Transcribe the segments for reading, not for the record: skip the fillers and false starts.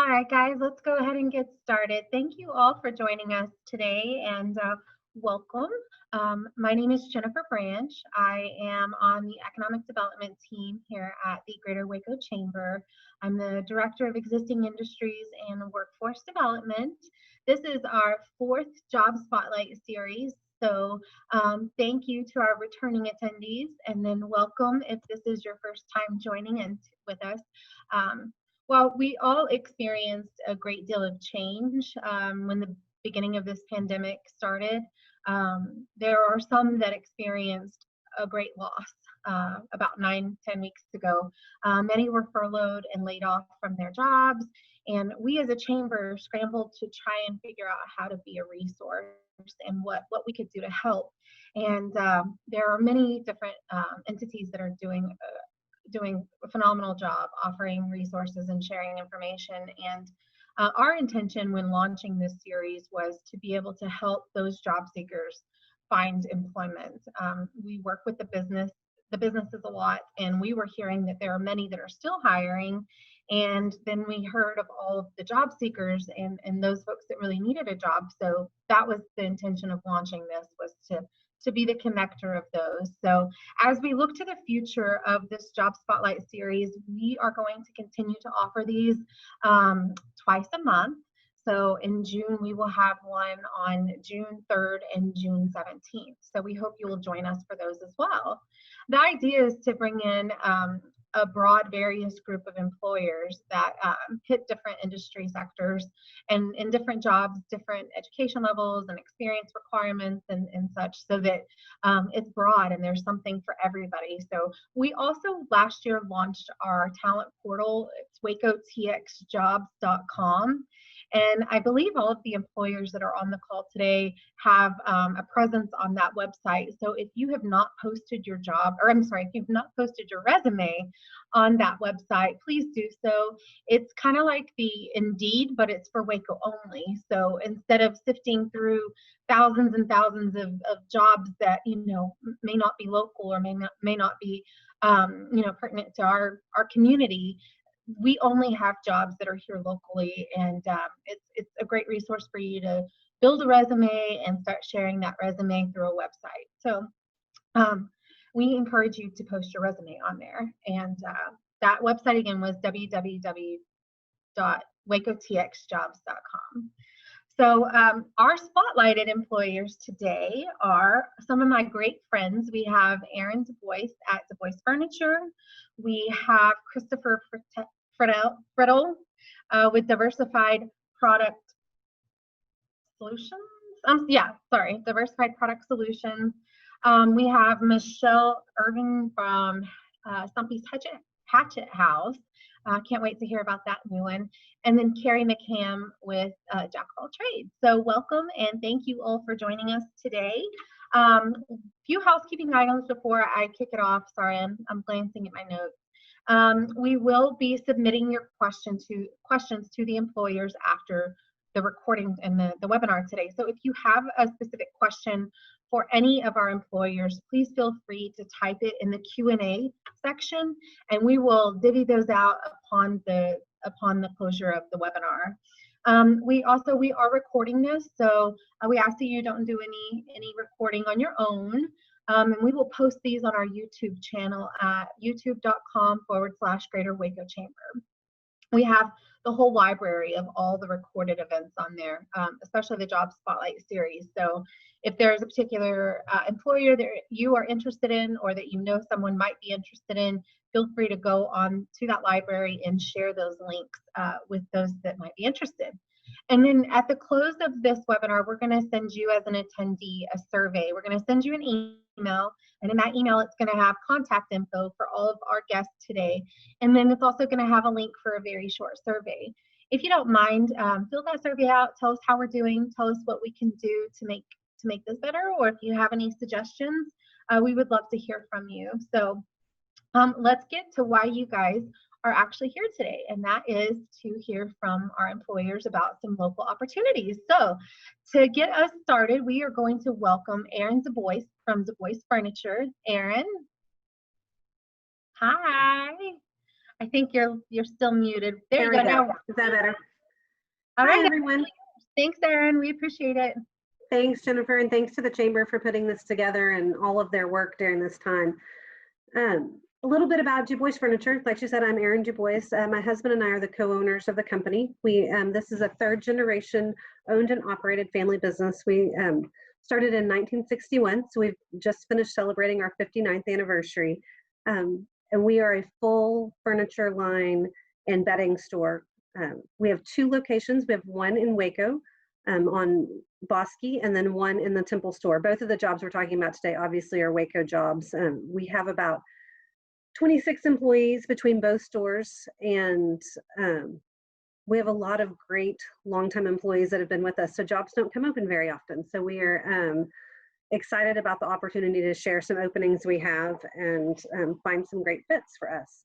All right, guys, let's go ahead and get started. Thank you all for joining us today and welcome. My name is Jennifer Branch. I am on the Economic Development team here at the Greater Waco Chamber. I'm the Director of Existing Industries and Workforce Development. This is our fourth Job Spotlight series. So thank you to our returning attendees, and then welcome if this is your first time joining in with us. Well, we all experienced a great deal of change when the beginning of this pandemic started. There are some that experienced a great loss about 9-10 weeks ago. Many were furloughed and laid off from their jobs, and we as a chamber scrambled to try and figure out how to be a resource and what we could do to help. And there are many different entities that are doing a phenomenal job offering resources and sharing information. And our intention when launching this series was to be able to help those job seekers find employment. We work with the businesses a lot, and we were hearing that there are many that are still hiring. And then we heard of all of the job seekers and those folks that really needed a job. So that was the intention of launching this, was to be the connector of those. So as we look to the future of this Job Spotlight series, we are going to continue to offer these twice a month. So in June, we will have one on June 3rd and June 17th. So we hope you will join us for those as well. The idea is to bring in a broad, various group of employers that hit different industry sectors and in different jobs, different education levels and experience requirements and such, so that it's broad and there's something for everybody. So we also last year launched our talent portal. It's wacotxjobs.com. And I believe all of the employers that are on the call today have a presence on that website. So if you have not posted your if you've not posted your resume on that website, please do so. It's kind of like the Indeed, but it's for Waco only. So instead of sifting through thousands and thousands of jobs that may not be local or may not be pertinent to our community, we only have jobs that are here locally, and it's a great resource for you to build a resume and start sharing that resume through a website. So we encourage you to post your resume on there, and that website again was www.wacotxjobs.com. So our spotlighted employers today are some of my great friends. We have Aaron DuBois at DuBois Furniture. We have Christopher Friddle with Diversified Product Solutions. Diversified Product Solutions. We have Michelle Irving from Stumpy's Hatchet House. Can't wait to hear about that new one. And then Carrie McCam with Jack of All Trades. So welcome and thank you all for joining us today. Few housekeeping items before I kick it off. Sorry, I'm glancing at my notes. We will be submitting your questions to the employers after the recording and the webinar today. So if you have a specific question for any of our employers, please feel free to type it in the Q&A section, and we will divvy those out upon the closure of the webinar. We are recording this, so we ask that you don't do any recording on your own. And we will post these on our YouTube channel at youtube.com/Greater Waco Chamber. We have the whole library of all the recorded events on there, especially the Job Spotlight series. So if there's a particular employer that you are interested in or that you know someone might be interested in, feel free to go on to that library and share those links with those that might be interested. And then at the close of this webinar, we're going to send you as an attendee a survey. We're going to send you an email, and in that email, it's going to have contact info for all of our guests today. And then it's also going to have a link for a very short survey. If you don't mind, fill that survey out. Tell us how we're doing. Tell us what we can do to make this better, or if you have any suggestions, we would love to hear from you. So let's get to why you guys are actually here today, and that is to hear from our employers about some local opportunities. So to get us started, we are going to welcome Aaron DuBois from DuBois Furniture. Aaron. Hi. I think you're still muted. There you go. Is that better? All Hi, right. everyone. Thanks, Erin. We appreciate it. Thanks, Jennifer, and thanks to the Chamber for putting this together and all of their work during this time. A little bit about DuBois Furniture. Like you said, I'm Erin DuBois. My husband and I are the co-owners of the company. This is a third generation owned and operated family business. We started in 1961, so we've just finished celebrating our 59th anniversary. And we are a full furniture line and bedding store. We have 2 locations. We have one in Waco on Bosque, and then one in the Temple store. Both of the jobs we're talking about today obviously are Waco jobs. We have about 26 employees between both stores, and we have a lot of great longtime employees that have been with us, so jobs don't come open very often. So we are excited about the opportunity to share some openings we have and find some great fits for us.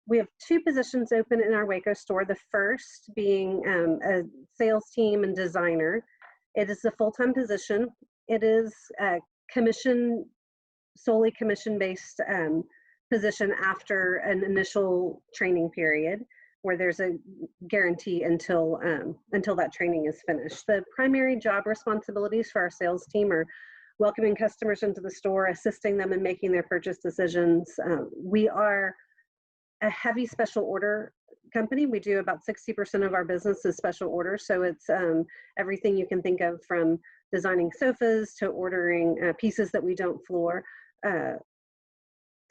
We have 2 positions open in our Waco store, the first being a sales team and designer. It is a full-time position. It is a solely commission-based position after an initial training period where there's a guarantee until that training is finished. The primary job responsibilities for our sales team are welcoming customers into the store, assisting them in making their purchase decisions. We are a heavy special order company. We do about 60% of our business is special orders. So it's everything you can think of, from designing sofas to ordering pieces that we don't floor.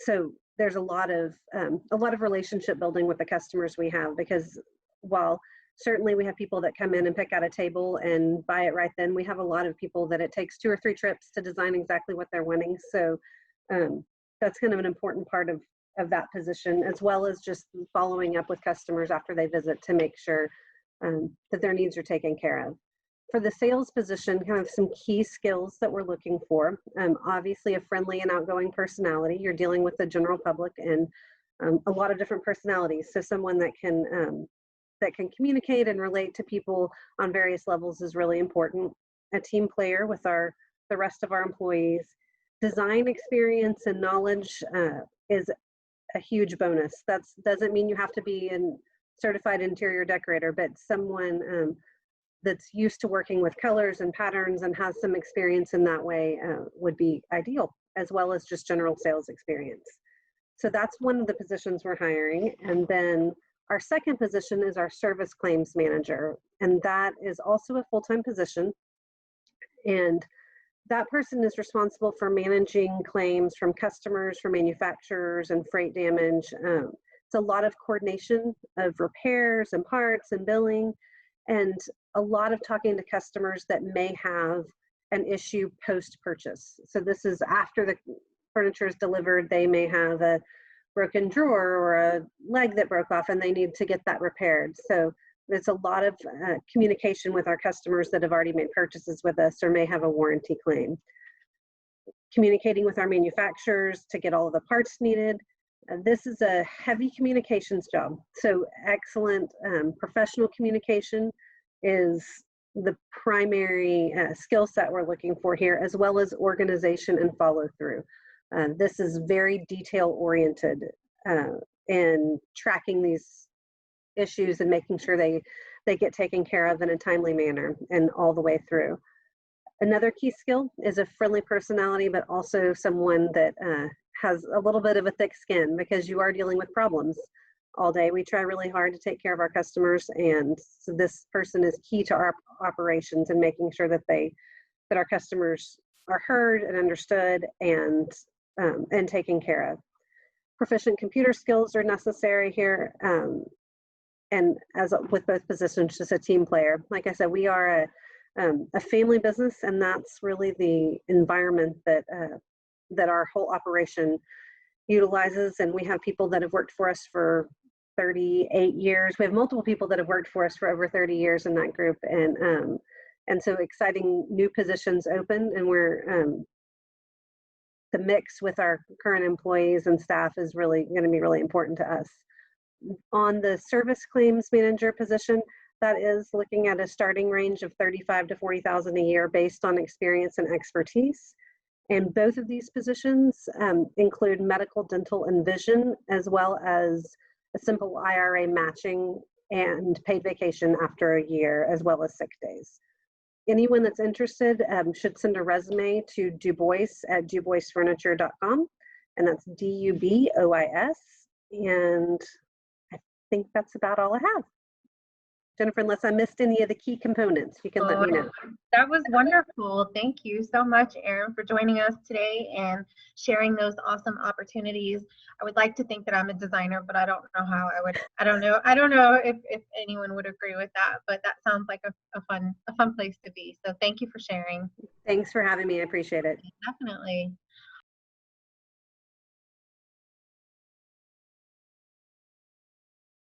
So there's a lot of relationship building with the customers we have, because while certainly we have people that come in and pick out a table and buy it right then, we have a lot of people that it takes 2 or 3 trips to design exactly what they're wanting. So that's kind of an important part of that position, as well as just following up with customers after they visit to make sure that their needs are taken care of. For the sales position, kind of some key skills that we're looking for. Obviously a friendly and outgoing personality. You're dealing with the general public and a lot of different personalities. So someone that can communicate and relate to people on various levels is really important. A team player with the rest of our employees. Design experience and knowledge is a huge bonus. That doesn't mean you have to be a certified interior decorator, but someone that's used to working with colors and patterns and has some experience in that way would be ideal, as well as just general sales experience. So that's one of the positions we're hiring. And then our second position is our service claims manager, and that is also a full-time position. And that person is responsible for managing claims from customers, from manufacturers, and freight damage. It's a lot of coordination of repairs and parts and billing, and a lot of talking to customers that may have an issue post-purchase. So this is after the furniture is delivered. They may have a broken drawer or a leg that broke off and they need to get that repaired. So there's a lot of communication with our customers that have already made purchases with us or may have a warranty claim. Communicating with our manufacturers to get all of the parts needed. This is a heavy communications job. So excellent professional communication is the primary skill set we're looking for here, as well as organization and follow through. This is very detail oriented in tracking these issues and making sure they get taken care of in a timely manner and all the way through. Another key skill is a friendly personality, but also someone that has a little bit of a thick skin, because you are dealing with problems all day. We try really hard to take care of our customers, and so this person is key to our operations and making sure that our customers are heard and understood and taken care of. Proficient computer skills are necessary here. And as with both positions, just a team player. Like I said, we are a family business, and that's really the environment that our whole operation utilizes. And we have people that have worked for us for 38 years. We have multiple people that have worked for us for over 30 years in that group, and so exciting new positions open, and we're the mix with our current employees and staff is really going to be really important to us. On the service claims manager position, that is looking at a starting range of $35,000 to $40,000 a year based on experience and expertise. And both of these positions include medical, dental, and vision, as well as a simple IRA matching and paid vacation after a year, as well as sick days. Anyone that's interested should send a resume to DuBois at DuBoisFurniture.com, and that's DUBOIS. And I think that's about all I have. Jennifer, unless I missed any of the key components, you can let me know. That was wonderful. Thank you so much, Erin, for joining us today and sharing those awesome opportunities. I would like to think that I'm a designer, but I don't know how I would. I don't know if anyone would agree with that, but that sounds like a fun place to be. So thank you for sharing. Thanks for having me. I appreciate it. Definitely.